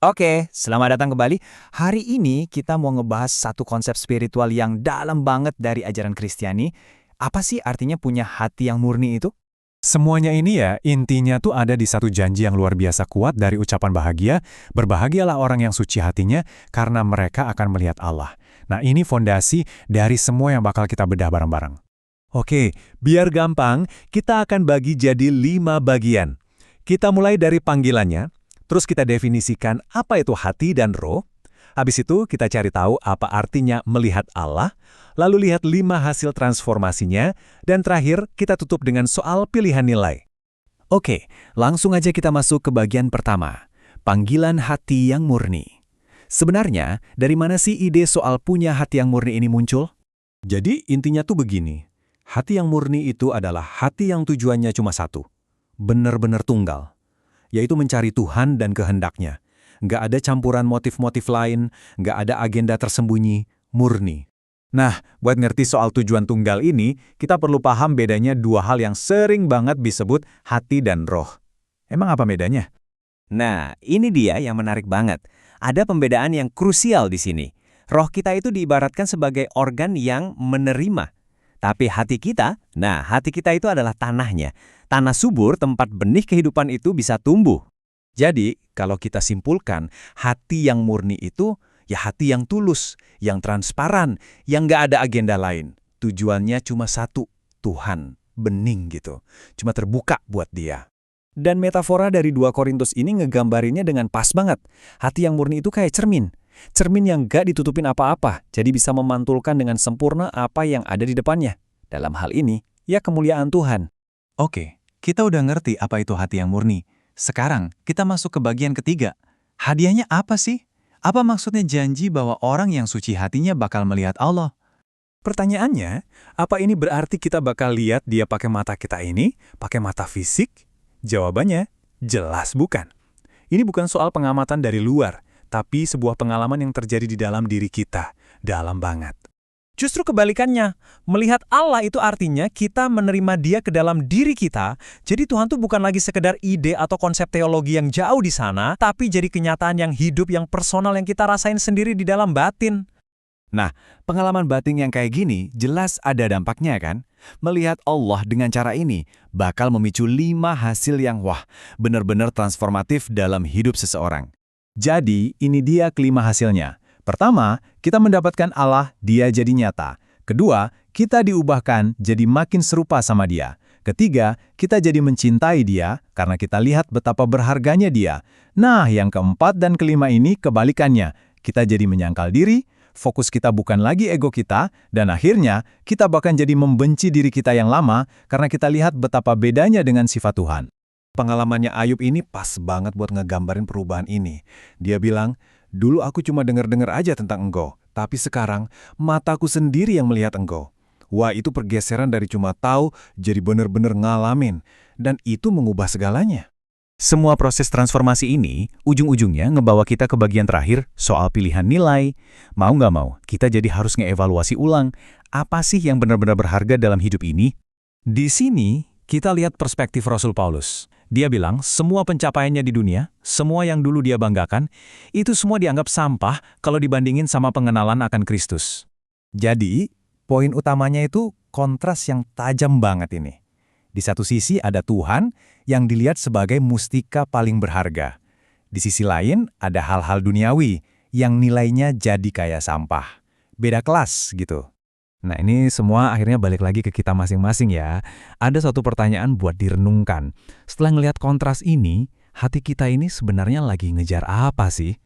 Oke, selamat datang kembali. Hari ini kita mau ngebahas satu konsep spiritual yang dalam banget dari ajaran Kristiani. Apa sih artinya punya hati yang murni itu? Semuanya ini ya, intinya tuh ada di satu janji yang luar biasa kuat dari ucapan bahagia, berbahagialah orang yang suci hatinya, karena mereka akan melihat Allah. Nah, ini fondasi dari semua yang bakal kita bedah bareng-bareng. Oke, biar gampang, kita akan bagi jadi 5 bagian. Kita mulai dari panggilannya, terus kita definisikan apa itu hati dan roh. Habis itu kita cari tahu apa artinya melihat Allah, lalu lihat 5 hasil transformasinya, dan terakhir kita tutup dengan soal pilihan nilai. Oke, langsung aja kita masuk ke bagian pertama. Panggilan hati yang murni. Sebenarnya, dari mana sih ide soal punya hati yang murni ini muncul? Jadi intinya tuh begini, hati yang murni itu adalah hati yang tujuannya cuma satu, benar-benar tunggal, yaitu mencari Tuhan dan kehendaknya. Nggak ada campuran motif-motif lain, nggak ada agenda tersembunyi, murni. Nah, buat ngerti soal tujuan tunggal ini, kita perlu paham bedanya dua hal yang sering banget disebut hati dan roh. Emang apa bedanya? Nah, ini dia yang menarik banget. Ada pembedaan yang krusial di sini. Roh kita itu diibaratkan sebagai organ yang menerima. Tapi hati kita itu adalah tanahnya. Tanah subur tempat benih kehidupan itu bisa tumbuh. Jadi, kalau kita simpulkan, hati yang murni itu ya hati yang tulus, yang transparan, yang nggak ada agenda lain. Tujuannya cuma satu, Tuhan, bening gitu. Cuma terbuka buat dia. Dan metafora dari 2 Korintus ini ngegambarinnya dengan pas banget. Hati yang murni itu kayak cermin. Cermin yang nggak ditutupin apa-apa, jadi bisa memantulkan dengan sempurna apa yang ada di depannya. Dalam hal ini, ya kemuliaan Tuhan. Oke, kita udah ngerti apa itu hati yang murni. Sekarang, kita masuk ke bagian ketiga. Hadiahnya apa sih? Apa maksudnya janji bahwa orang yang suci hatinya bakal melihat Allah? Pertanyaannya, apa ini berarti kita bakal lihat dia pakai mata kita ini, pakai mata fisik? Jawabannya, jelas bukan. Ini bukan soal pengamatan dari luar, tapi sebuah pengalaman yang terjadi di dalam diri kita, dalam banget. Justru kebalikannya, melihat Allah itu artinya kita menerima Dia ke dalam diri kita. Jadi Tuhan tuh bukan lagi sekedar ide atau konsep teologi yang jauh di sana, tapi jadi kenyataan yang hidup, yang personal, yang kita rasain sendiri di dalam batin. Nah, pengalaman batin yang kayak gini jelas ada dampaknya kan? Melihat Allah dengan cara ini bakal memicu 5 hasil yang benar-benar transformatif dalam hidup seseorang. Jadi, ini dia kelima hasilnya. Pertama, kita mendapatkan Allah, dia jadi nyata. Kedua, kita diubahkan jadi makin serupa sama dia. Ketiga, kita jadi mencintai dia karena kita lihat betapa berharganya dia. Nah, yang keempat dan kelima ini kebalikannya. Kita jadi menyangkal diri, fokus kita bukan lagi ego kita, dan akhirnya kita bahkan jadi membenci diri kita yang lama karena kita lihat betapa bedanya dengan sifat Tuhan. Pengalamannya Ayub ini pas banget buat ngegambarin perubahan ini. Dia bilang, dulu aku cuma dengar-dengar aja tentang engkau, tapi sekarang mataku sendiri yang melihat engkau. Wah, itu pergeseran dari cuma tahu jadi benar-benar ngalamin, dan itu mengubah segalanya. Semua proses transformasi ini ujung-ujungnya ngebawa kita ke bagian terakhir soal pilihan nilai. Mau nggak mau, kita jadi harus ngeevaluasi ulang apa sih yang benar-benar berharga dalam hidup ini. Di sini kita lihat perspektif Rasul Paulus. Dia bilang semua pencapaiannya di dunia, semua yang dulu dia banggakan, itu semua dianggap sampah kalau dibandingin sama pengenalan akan Kristus. Jadi, poin utamanya itu kontras yang tajam banget ini. Di satu sisi ada Tuhan yang dilihat sebagai mustika paling berharga. Di sisi lain ada hal-hal duniawi yang nilainya jadi kayak sampah. Beda kelas gitu. Nah, ini semua akhirnya balik lagi ke kita masing-masing ya. Ada satu pertanyaan buat direnungkan. Setelah ngelihat kontras ini, hati kita ini sebenarnya lagi ngejar apa sih?